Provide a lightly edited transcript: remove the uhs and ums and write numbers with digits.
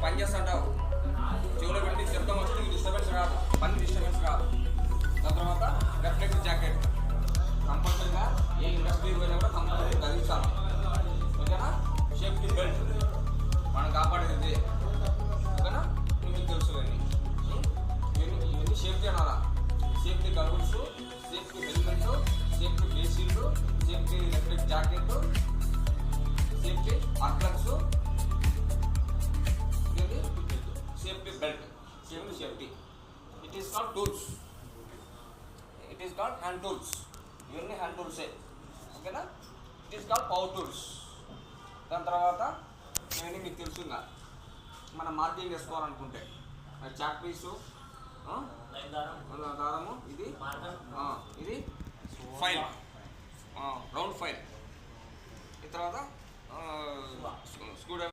పని చేస్తుంటావు, చెవులో పెట్టి శబ్దం వస్తే నీకు డిస్టర్బెన్స్ కాదు, పని డిస్టర్బెన్స్ కాదు. దాని తర్వాత రిఫ్లెక్టివ్ జాకెట్ కంపల్సరీగా ఏ ఇండస్ట్రీకి పోయినా కూడా కంపల్సరీ ధరించాలి. ఓకేనా? సేఫ్టీ బెల్ట్ మనం కాపాడేది, ఓకేనా? మీకు తెలుసు ఇవన్నీ సేఫ్టీ అనాలా. Safety goggles, safety helmet, safety face shield, safety reflective jacket, safety అట్లక్స్, safety belt, safety. It is called tools, it is called hand tools. ఇవన్నీ హ్యాండ్ టూల్సే, ఓకేనా? It is called power tools. దాని తర్వాత ఇవన్నీ మీకు తెలుసుగా మనం మార్కింగ్ చేసుకోవాలనుకుంటే చాక్ పీసు, దారము, ఇది ఫైల్, రౌండ్ ఫైల్. ఈ తర్వాత స్క్రూ డ్రైవర్.